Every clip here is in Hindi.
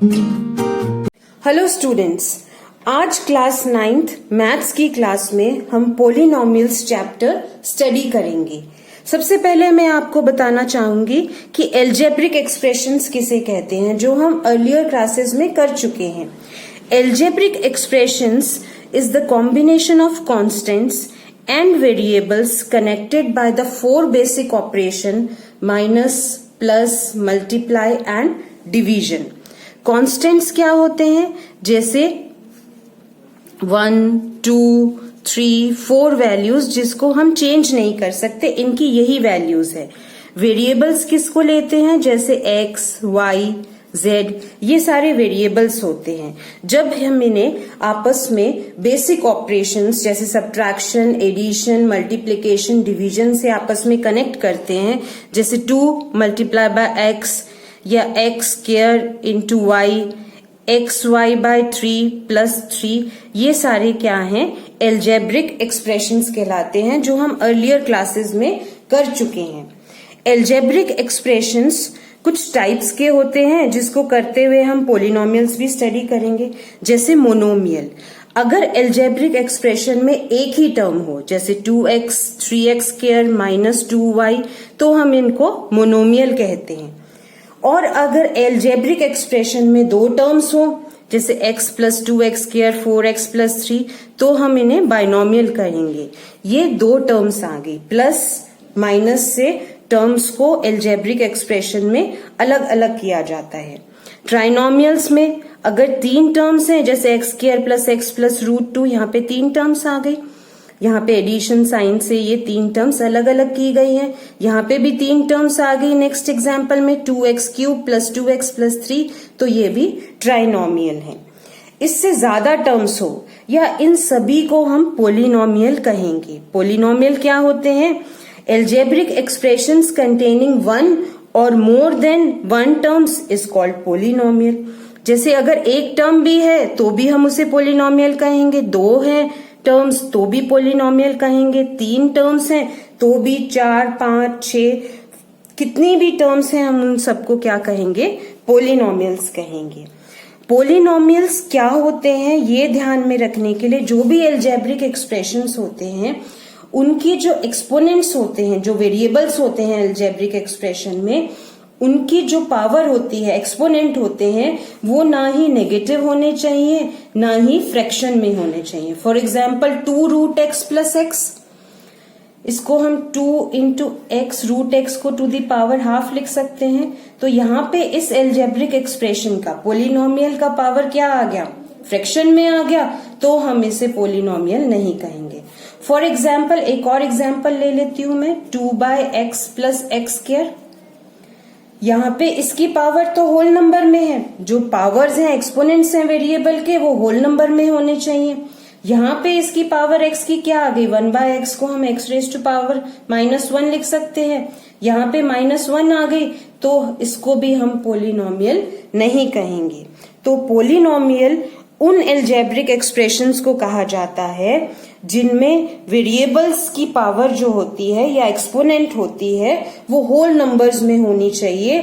हेलो स्टूडेंट्स, आज क्लास 9th मैथ्स की क्लास में हम पोलिनोमियल्स चैप्टर स्टडी करेंगे। सबसे पहले मैं आपको बताना चाहूंगी कि एल्जेब्रिक एक्सप्रेशंस किसे कहते हैं, जो हम अर्लियर क्लासेस में कर चुके हैं। Algebraic expressions is the combination of constants and variables connected by the four basic operation minus, plus, multiply and division। Constants क्या होते हैं? जैसे 1, 2, 3, 4 वैल्यूज जिसको हम चेंज नहीं कर सकते, इनकी यही वैल्यूज है। वेरिएबल्स किसको लेते हैं? जैसे x, y, z, ये सारे वेरिएबल्स होते हैं। जब हम इन्हें आपस में बेसिक ऑपरेशंस जैसे सब्ट्रैक्शन, एडिशन, मल्टीप्लिकेशन, डिवीजन से आपस में कनेक्ट करते हैं, जैसे 2 मल्टीप्लाई बाय x या x square into Y, X Y by 3 plus 3, ये सारे क्या हैं? एल्जेब्रिक एक्सप्रेशंस कहलाते हैं, जो हम अर्लियर क्लासेस में कर चुके हैं। एल्जेब्रिक एक्सप्रेशंस कुछ टाइप्स के होते हैं, जिसको करते हुए हम पोलिनोमियल्स भी स्टडी करेंगे। जैसे मोनोमियल, अगर एल्जेब्रिक एक्सप्रेशन में एक ही टर्म हो, जैसे 2x, 3x square minus 2y, तो हम इनको मोनोमियल कहते हैं। और अगर एल्जेब्रिक एक्सप्रेशन में दो टर्म्स हो, जैसे x plus 2x square 4x plus 3, तो हम इन्हें बाइनोमियल कहेंगे। ये दो टर्म्स आ गई, प्लस माइनस से टर्म्स को एल्जेब्रिक एक्सप्रेशन में अलग अलग किया जाता है। ट्राइनोमियल्स में अगर 3 टर्म्स हैं, जैसे x square plus x plus root 2, यहाँ पे 3 टर्म्स आ गई। यहाँ पे एडिशन साइन से ये 3 टर्म्स अलग अलग की गई हैं। यहाँ पे भी 3 टर्म्स आ गई नेक्स्ट एग्जाम्पल में, 2x cube plus 2x plus 3, तो ये भी ट्राइनोमियल है। इससे ज्यादा टर्म्स हो या इन सभी को हम पोलिनोमियल कहेंगे। पोलिनोमियल क्या होते हैं? एल्जेब्रिक एक्सप्रेशंस कंटेनिंग 1 और more than 1 terms is called polynomial. जैसे अगर एक टर्म भी है तो भी हम उसे पोलिनोमियल कहेंगे, 2 है टर्म्स तो भी पोलिनोमियल कहेंगे, 3 टर्म्स हैं तो भी, 4, 5, 6, कितनी भी टर्म्स हैं हम उन सबको क्या कहेंगे? पोलिनोमियल्स कहेंगे। पोलिनोमियल्स क्या होते हैं ये ध्यान में रखने के लिए, जो भी एल्जेब्रिक एक्सप्रेशंस होते हैं उनकी जो एक्सपोनेंट्स होते हैं, जो वेरिएबल्स होते हैं एल्जेब्रिक एक्सप्रेशन में, उनकी जो पावर होती है, एक्सपोनेंट होते हैं, वो ना ही नेगेटिव होने चाहिए ना ही फ्रैक्शन में होने चाहिए। For example 2 root X plus X, इसको हम 2 इंटू एक्स रूट एक्स को टू द पावर हाफ लिख सकते हैं। तो यहाँ पे इस एल्जेब्रिक एक्सप्रेशन का, पोलिनोमियल का पावर क्या आ गया? फ्रैक्शन में आ गया, तो हम इसे पोलिनोमियल नहीं कहेंगे। फॉर एग्जाम्पल एक और एग्जाम्पल ले लेती हूं मैं, 2 by X plus X square. यहाँ पे इसकी पावर तो होल नंबर में है, जो पावर्स हैं, एक्सपोनेंट्स हैं वेरिएबल के, वो होल नंबर में होने चाहिए। यहाँ पे इसकी पावर x की क्या आ गई? 1 बाय एक्स को हम x रेज टू पावर -1 लिख सकते हैं। यहाँ पे -1 आ गई, तो इसको भी हम पोलिनोमियल नहीं कहेंगे। तो पोलिनोमियल उन एल्जेब्रिक एक्सप्रेशंस को कहा जाता है जिनमें वेरिएबल्स की पावर जो होती है या एक्सपोनेंट होती है वो होल नंबर्स में होनी चाहिए।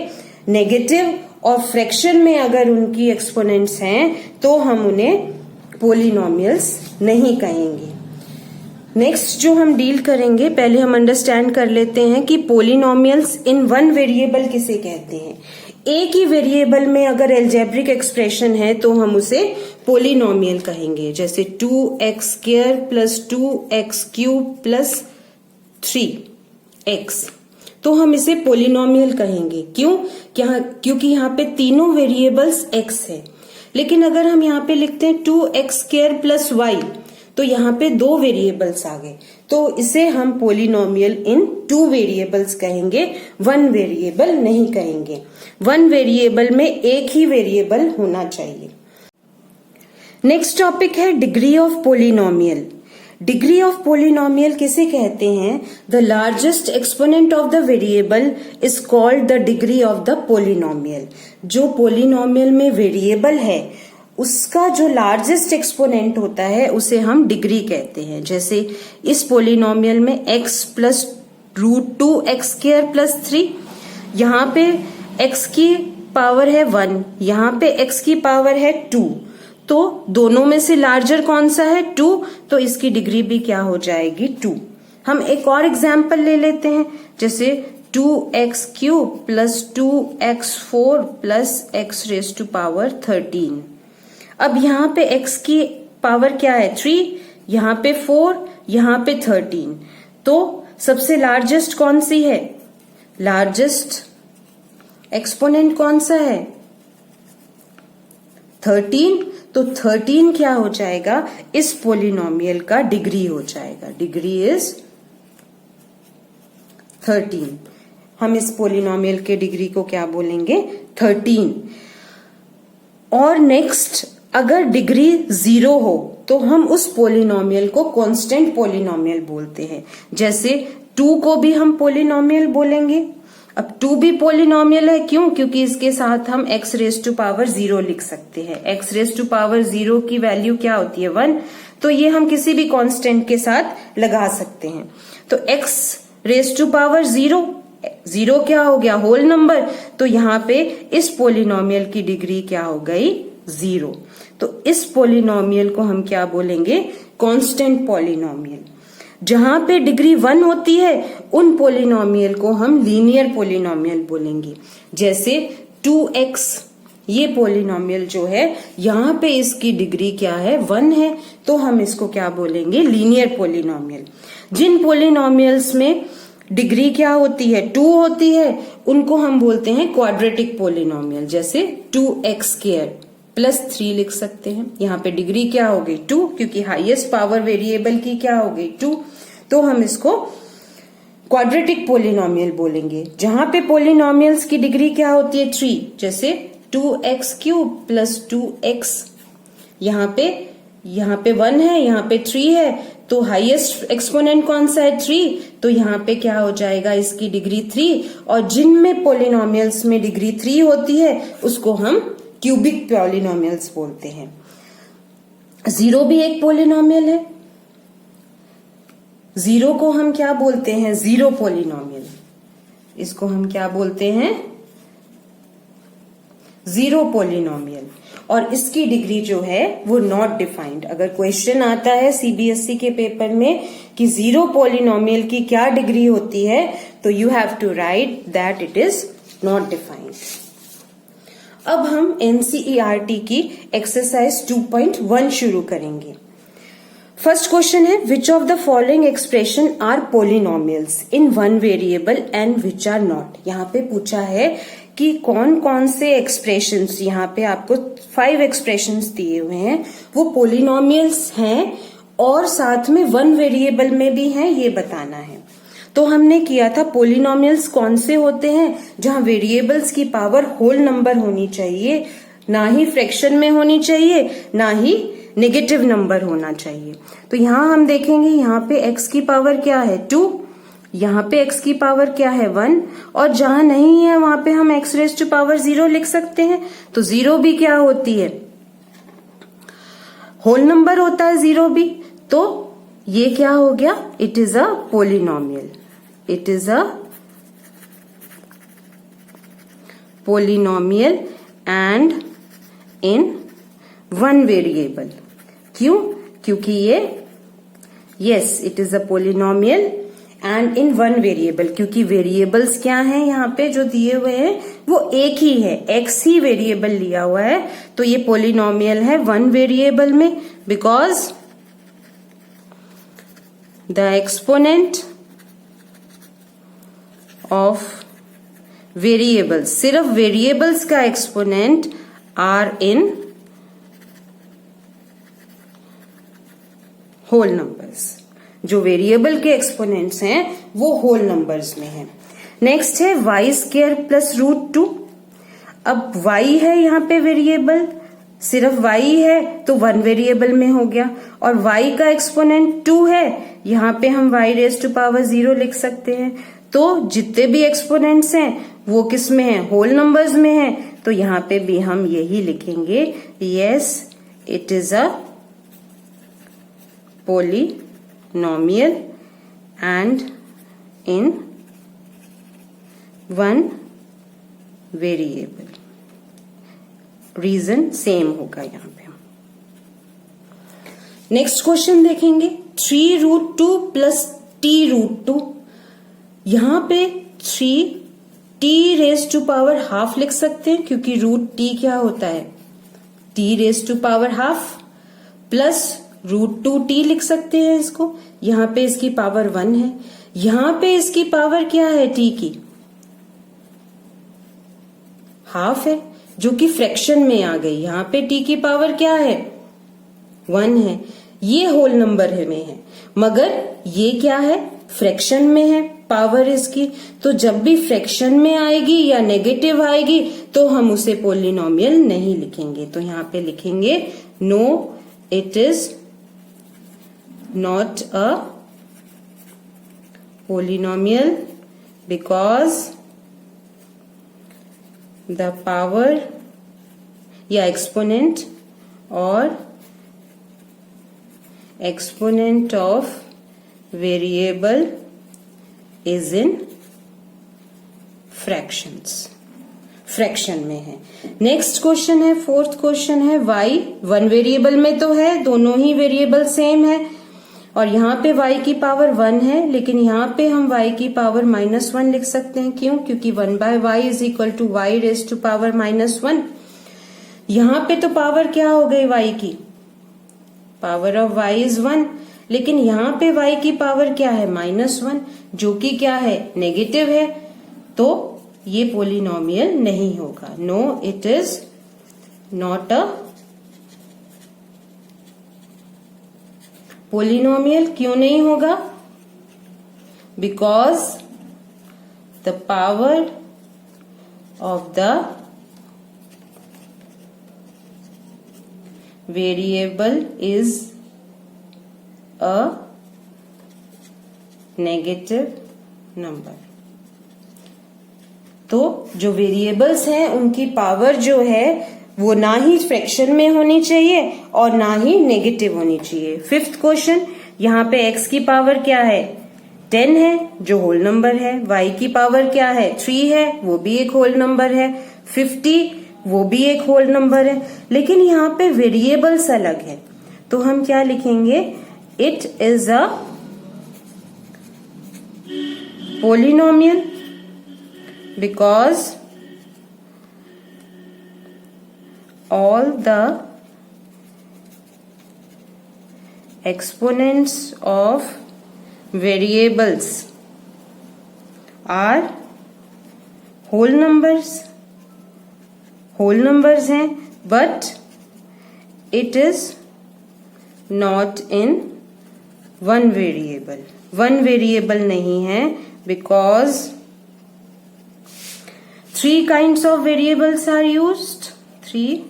नेगेटिव और फ्रैक्शन में अगर उनकी एक्सपोनेंट्स हैं तो हम उन्हें पोलिनोमियल्स नहीं कहेंगे। नेक्स्ट जो हम डील करेंगे, पहले हम अंडरस्टैंड कर लेते हैं कि पोलिनोमियल्स इन वन वेरिएबल किसे कहते हैं। एक ही वेरिएबल में अगर एल्जेब्रिक एक्सप्रेशन है तो हम उसे पोलिनोमियल कहेंगे। जैसे 2x square plus 2x cube plus 3x, तो हम इसे पोलिनोमियल कहेंगे। क्यों? क्योंकि यहाँ पे तीनों वेरिएबल्स x है। लेकिन अगर हम यहाँ पे लिखते हैं 2x स्क्वायर प्लस y, तो यहाँ पे 2 वेरिएबल्स आ गए, तो इसे हम पोलिनोमियल इन 2 वेरिएबल्स कहेंगे, 1 वेरिएबल नहीं कहेंगे। 1 वेरिएबल में एक ही वेरिएबल होना चाहिए। नेक्स्ट टॉपिक है degree of polynomial. Degree of polynomial किसे कहते हैं? The largest exponent of the variable is called the degree of the polynomial. जो पोलिनोमियल में वेरिएबल है उसका जो लार्जेस्ट एक्सपोनेंट होता है उसे हम डिग्री कहते हैं। जैसे इस पोलिनोमियल में x plus root 2 X square plus 3, यहाँ पे x की पावर है 1, यहाँ पे x की पावर है 2, तो दोनों में से लार्जर कौन सा है 2, तो इसकी डिग्री भी क्या हो जाएगी 2। हम एक और एग्जाम्पल ले लेते हैं, जैसे 2x³ plus 2x4 plus x raise to power 13। अब यहाँ पे x की पावर क्या है 3, यहाँ पे 4, यहाँ पे 13, तो सबसे लार्जेस्ट कौन सी है, लार्जेस्ट एक्सपोनेंट कौन सा है 13, तो 13 क्या हो जाएगा, इस पोलिनोमियल का डिग्री हो जाएगा, डिग्री इज 13। हम इस पोलिनोमियल के डिग्री को क्या बोलेंगे 13। और नेक्स्ट, अगर डिग्री 0 हो तो हम उस पोलिनोमियल को कांस्टेंट पोलिनोमियल बोलते हैं। जैसे 2 को भी हम पोलिनोमियल बोलेंगे। अब 2 भी पोलिनोमियल है, क्यों, क्योंकि इसके साथ हम x रेज टू पावर 0 लिख सकते हैं। x रेज टू पावर 0 की वैल्यू क्या होती है 1, तो ये हम किसी भी कांस्टेंट के साथ लगा सकते हैं। तो x रेज टू पावर 0, 0 क्या हो गया होल नंबर, तो यहाँ पे इस पोलिनोमियल की डिग्री क्या हो गई 0। तो इस पोलिनोमियल को हम क्या बोलेंगे कांस्टेंट पोलिनोमियल। जहां पे डिग्री 1 होती है उन पोलिनोमियल को हम लीनियर पोलिनोमियल बोलेंगे। जैसे 2x, ये पोलिनोमियल जो है यहाँ पे इसकी डिग्री क्या है 1 है, तो हम इसको क्या बोलेंगे लीनियर पोलिनोमियल। जिन पोलिनोमियल्स में डिग्री क्या होती है 2 होती है उनको हम बोलते हैं क्वाड्रेटिक पोलिनोमियल। जैसे 2x² प्लस 3 लिख सकते हैं, यहाँ पे डिग्री क्या हो गई 2, क्योंकि हाईएस्ट पावर वेरिएबल की क्या हो गई 2, तो हम इसको क्वाड्रेटिक पोलिनोमियल बोलेंगे। जहां पे पोलिनोमियल्स की डिग्री क्या होती है 3, जैसे 2x³ प्लस 2x, यहाँ पे 1 है, यहाँ पे 3 है, तो हाईएस्ट एक्सपोनेंट कौन सा है 3, तो यहाँ पे क्या हो जाएगा इसकी डिग्री 3। और जिनमें पोलिनोमियल्स में डिग्री 3 होती है उसको हम क्यूबिक पोलिनोमियल्स बोलते हैं। 0 भी एक पोलिनोमियल है, 0 को हम क्या बोलते हैं 0 पोलिनोमियल, इसको हम क्या बोलते हैं 0 पोलिनोमियल। और इसकी डिग्री जो है वो नॉट डिफाइंड। अगर क्वेश्चन आता है सीबीएसई के पेपर में कि 0 पोलिनोमियल की क्या डिग्री होती है, तो you have to write that it is not defined. अब हम एनसीईआरटी की एक्सरसाइज 2.1 शुरू करेंगे। फर्स्ट क्वेश्चन है, which of the following expression are polynomials in one variable and which are not. यहाँ पे पूछा है कि कौन कौन से एक्सप्रेशंस, यहाँ पे आपको 5 एक्सप्रेशंस दिए हुए हैं, वो पोलिनोमियल्स हैं और साथ में वन वेरिएबल में भी हैं, ये बताना है। तो हमने किया था पोलिनोमियल्स कौन से होते हैं जहां वेरिएबल्स की पावर होल नंबर होनी चाहिए, ना ही फ्रैक्शन में होनी चाहिए, ना ही नेगेटिव नंबर होना चाहिए। तो यहां हम देखेंगे, यहाँ पे x की पावर क्या है 2, यहाँ पे x की पावर क्या है 1, और जहां नहीं है वहां पे हम x रेज टू पावर 0 लिख सकते हैं। तो 0 भी क्या होती है होल नंबर होता है 0 भी, तो ये क्या हो गया, it is a polynomial, it is a polynomial and in one variable. क्यों, क्योंकि ये yes it is a polynomial and in one variable, क्योंकि वेरिएबल्स क्या हैं यहाँ पे जो दिए हुए हैं वो एक ही है, x ही वेरिएबल लिया हुआ है, तो ये पोलिनोमियल है वन वेरिएबल में, because the exponent of variables, सिर्फ वेरिएबल्स का exponent are in whole numbers. जो वेरिएबल के एक्सपोनेंट्स हैं वो होल नंबर्स में हैं। नेक्स्ट है y² प्लस √2। अब y है यहाँ पे वेरिएबल, सिर्फ y है तो वन वेरिएबल में हो गया, और y का एक्सपोनेंट 2 है, यहाँ पे हम y रेज टू पावर 0 लिख सकते हैं। तो जितने भी एक्सपोनेंट्स हैं वो किस में हैं, होल नंबर्स में हैं, तो यहाँ पे भी हम यही लिखेंगे, yes it is a polynomial and in one variable. Reason same होगा यहाँ पे। नेक्स्ट क्वेश्चन देखेंगे 3√2 प्लस t√2। यहाँ पे 3 t⁻½ लिख सकते हैं क्योंकि √t क्या होता है t⁻½ प्लस √2t लिख सकते हैं इसको। यहाँ पे इसकी पावर 1 है, यहाँ पे इसकी पावर क्या है t की हाफ है जो कि फ्रैक्शन में आ गई। यहाँ पे t की पावर क्या है 1 है, ये होल नंबर में है मगर ये क्या है फ्रैक्शन में है पावर इसकी। तो जब भी फ्रैक्शन में आएगी या नेगेटिव आएगी तो हम उसे पोलिनोमियल नहीं लिखेंगे। तो यहाँ पे लिखेंगे no it is not a polynomial because the power या एक्सपोनेंट और exponent of variable is in fractions, fraction में है। नेक्स्ट क्वेश्चन है, फोर्थ क्वेश्चन है y 1 वेरिएबल में तो है, दोनों ही वेरिएबल सेम है और यहाँ पे y की पावर 1 है लेकिन यहाँ पे हम y की पावर -1 लिख सकते हैं। क्यों? क्योंकि 1/y is equal to y raise to power -1। यहाँ पे तो पावर क्या हो गई y की पावर ऑफ y इज 1 लेकिन यहाँ पे y की पावर क्या है -1 जो कि क्या है नेगेटिव है। तो ये पोलिनोमियल नहीं होगा। No it is not a polynomial. क्यों नहीं होगा? Because the power of the variable is a negative number। तो जो वेरिएबल्स हैं उनकी पावर जो है वो ना ही फ्रैक्शन में होनी चाहिए और ना ही नेगेटिव होनी चाहिए। फिफ्थ क्वेश्चन, यहाँ पे x की पावर क्या है 10 है जो होल नंबर है, y की पावर क्या है 3 है वो भी एक होल नंबर है, 50 वो भी एक होल नंबर है लेकिन यहाँ पे वेरिएबल्स अलग है। तो हम क्या लिखेंगे it is a polynomial because all the exponents of variables are whole numbers हैं but it is not in one variable नहीं है because 3 kinds of variables are used। 3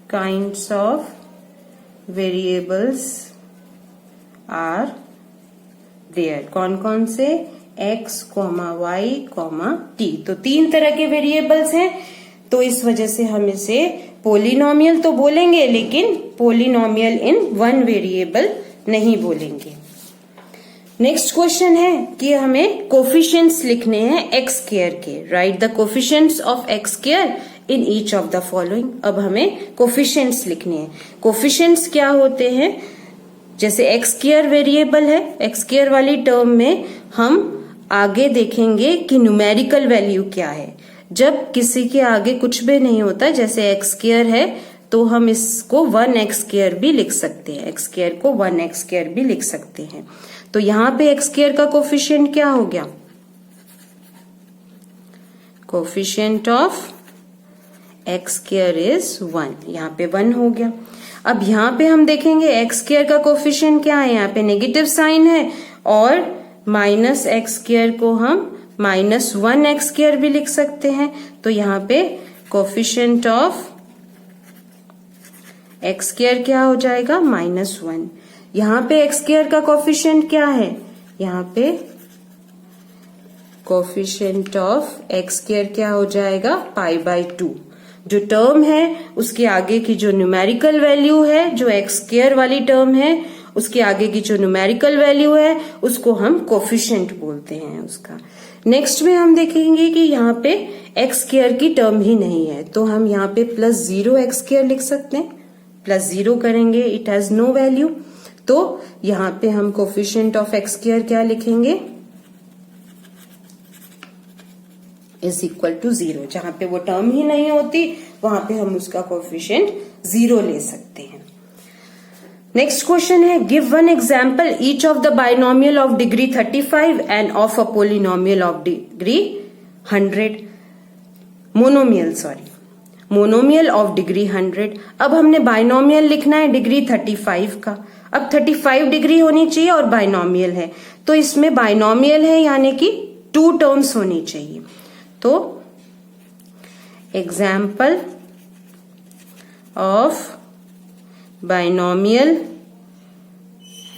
kinds of variables are there। कौन कौन से? x, y, t। तो 3 तरह के वेरिएबल्स हैं तो इस वजह से हम इसे पोलिनोमियल तो बोलेंगे लेकिन पोलिनोमियल इन 1 वेरिएबल नहीं बोलेंगे। नेक्स्ट क्वेश्चन है कि हमें कोफिशिएंट्स लिखने हैं x स्क्वायर के। Right the coefficients of x square in each of the following. अब हमें कोफिशिएंट्स लिखने हैं। कोफिशिएंट्स क्या होते हैं? जैसे x स्क्वायर वेरिएबल है, x स्क्वायर वाली टर्म में हम आगे देखेंगे कि न्यूमेरिकल वैल्यू क्या है। जब किसी के आगे कुछ भी नहीं होता जैसे x स्क्वायर है तो हम इसको 1x स्क्वायर भी लिख सकते हैं, x स्क्वायर को 1x स्क्वायर भी लिख सकते हैं। तो यहाँ पे x स्क्वायर का कोफिशिएंट क्या हो गया? Coefficient of x square is 1, यहाँ पे 1 हो गया। अब यहाँ पे हम देखेंगे x स्क्वायर का कोफिशिएंट क्या है, यहाँ पे नेगेटिव साइन है और -x स्क्वायर को हम -1x स्क्वायर भी लिख सकते हैं। तो यहाँ पे कोफिशिएंट ऑफ x स्क्वायर क्या हो जाएगा? -1। यहाँ पे x स्क्वायर का कोफिशिएंट क्या है? यहाँ पे कोफिशिएंट ऑफ x स्क्वायर क्या हो जाएगा? π/2। जो टर्म है उसके आगे की जो न्यूमेरिकल वैल्यू है, जो x स्क्वायर वाली टर्म है उसके आगे की जो न्यूमेरिकल वैल्यू है उसको हम कोफिशिएंट बोलते हैं उसका। नेक्स्ट में हम देखेंगे कि यहाँ पे एक्स स्क्वायर की टर्म ही नहीं है, तो हम यहाँ पे प्लस 0 एक्स स्क्वायर लिख सकते हैं। प्लस 0 करेंगे, इट हैज नो वैल्यू, तो यहाँ पे हम कोफिशिएंट ऑफ एक्स स्क्वायर क्या लिखेंगे, इज इक्वल टू 0। जहां पे वो टर्म ही नहीं होती वहां पे हम उसका कोफिशिएंट 0 ले सकते हैं। नेक्स्ट क्वेश्चन है, give one example each of the binomial of degree 35 end of a polynomial of degree 100। Monomial of degree 100। अब हमने बाइनोमियल लिखना है डिग्री 35 का। अब 35 डिग्री होनी चाहिए और बाइनोमियल है, तो इसमें बाइनोमियल है यानी कि 2 टर्म्स होनी चाहिए। तो example of binomial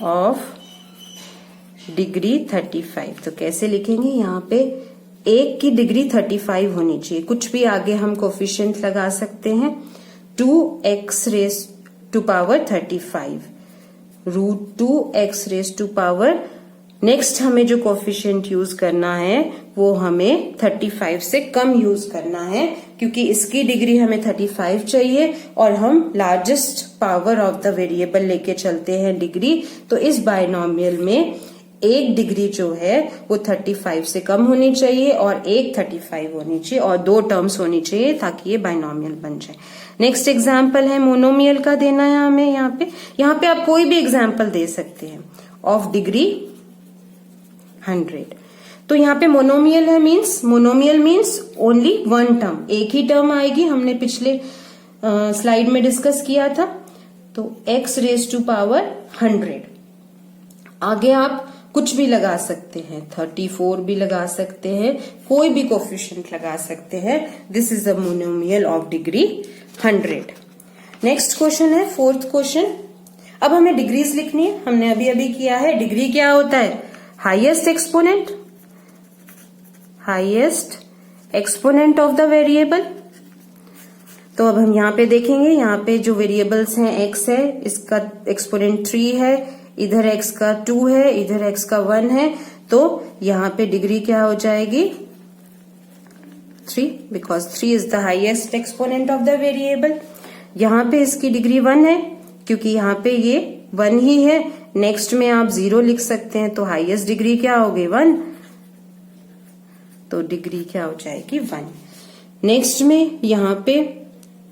of degree 35, तो कैसे लिखेंगे, यहाँ पे एक की डिग्री 35 होनी चाहिए। कुछ भी आगे हम कोफिशिएंट लगा सकते हैं। 2x raise to power 35 root 2x raise to power, next हमें जो कोफिशिएंट यूज करना है वो हमें 35 से कम यूज करना है, क्योंकि इसकी डिग्री हमें 35 चाहिए और हम largest power of the variable लेके चलते हैं डिग्री। तो इस बाइनोमियल में एक डिग्री जो है वो 35 से कम होनी चाहिए और एक 35 होनी चाहिए और 2 टर्म्स होनी चाहिए ताकि ये बाइनोमियल बन जाए। नेक्स्ट एग्जाम्पल है मोनोमियल का देना है हमें। यहाँ पे आप कोई भी एग्जाम्पल दे सकते हैं ऑफ डिग्री 100। तो यहाँ पे मोनोमियल है, मोनोमियल मीन्स ओनली 1 टर्म, एक ही टर्म आएगी। हमने पिछले स्लाइड में डिस्कस किया था। तो x रेज टू पावर 100, आगे आप कुछ भी लगा सकते हैं, 34 भी लगा सकते हैं, कोई भी कोफिशिएंट लगा सकते हैं। This is the monomial of degree 100। Next question है 4th क्वेश्चन। अब हमें डिग्रीज लिखनी है, हमने अभी अभी किया है। डिग्री क्या होता है, highest exponent of the variable. तो अब हम यहाँ पे देखेंगे, यहाँ पे जो वेरिएबल्स हैं x है, इसका एक्सपोनेंट 3 है, इधर x का 2 है, इधर x का 1 है, तो यहाँ पे डिग्री क्या हो जाएगी 3, because 3 is the highest exponent of the variable. यहाँ पे इसकी डिग्री 1 है क्योंकि यहाँ पे ये 1 ही है। नेक्स्ट में आप 0 लिख सकते हैं, तो हाईएस्ट डिग्री क्या होगी 1, तो डिग्री क्या हो जाएगी 1। नेक्स्ट में यहाँ पे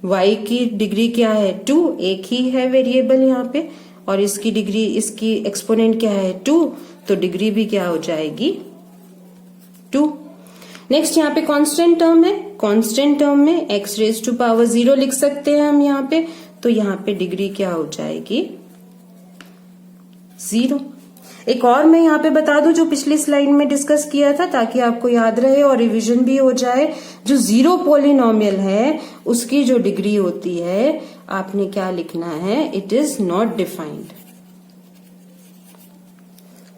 y की डिग्री क्या है 2, एक ही है वेरिएबल यहाँ पे, और इसकी डिग्री, इसकी एक्सपोनेंट क्या है 2, तो डिग्री भी क्या हो जाएगी 2। नेक्स्ट यहाँ पे कांस्टेंट टर्म है, कांस्टेंट टर्म में x रेज टू पावर 0 लिख सकते हैं हम यहाँ पे, तो यहाँ पे डिग्री क्या हो जाएगी 0। एक और मैं यहाँ पे बता दूं जो पिछली स्लाइड में डिस्कस किया था, ताकि आपको याद रहे और रिवीजन भी हो जाए। जो 0 पोलिनोमियल है उसकी जो डिग्री होती है, आपने क्या लिखना है, इट इज नॉट डिफाइंड।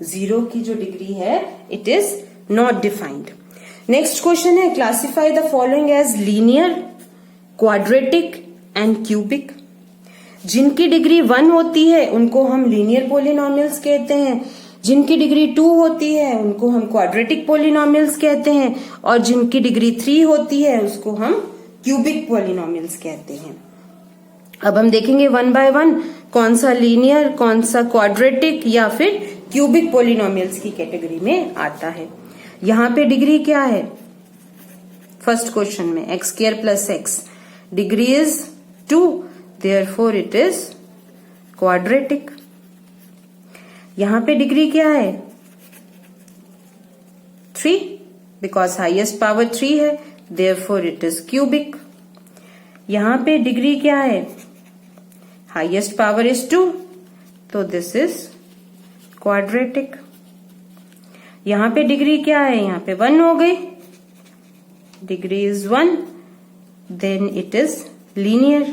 0 की जो डिग्री है it is not defined. Next question है, classify the following as linear, quadratic and cubic. जिनकी डिग्री 1 होती है उनको हम लीनियर पोलिनोमियल्स कहते हैं, जिनकी डिग्री 2 होती है उनको हम क्वाड्रेटिक पोलिनोमियल्स कहते हैं, और जिनकी डिग्री 3 होती है उसको हम क्यूबिक पोलिनोमियल्स कहते हैं। अब हम देखेंगे 1 बाय 1 कौन सा लीनियर, कौन सा क्वाड्रेटिक या फिर क्यूबिक पोलिनोमियल्स की कैटेगरी में आता है। यहाँ पे डिग्री क्या है, फर्स्ट क्वेश्चन में x square plus x, degree is 2, therefore it is quadratic। यहां पे डिग्री क्या है 3, because highest power 3 है, therefore it is cubic। यहां पे डिग्री क्या है, highest power is 2, तो this is quadratic। यहां पे डिग्री क्या है, यहां पे 1 हो गई, degree is 1, then it is linear।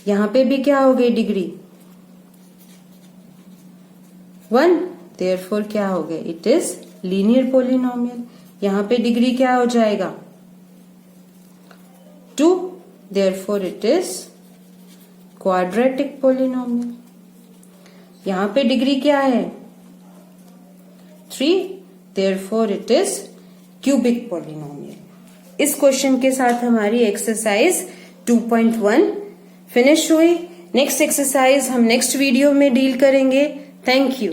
यहां पे भी क्या हो गई डिग्री 1, therefore क्या हो गया, इट इज लीनियर पोलिनोमियल। यहां पे डिग्री क्या हो जाएगा 2, therefore it is quadratic polynomial. यहां पे डिग्री क्या है 3, therefore it is cubic polynomial. इस क्वेश्चन के साथ हमारी एक्सरसाइज 2.1 फिनिश हुई। नेक्स्ट एक्सरसाइज हम नेक्स्ट वीडियो में डील करेंगे। Thank you.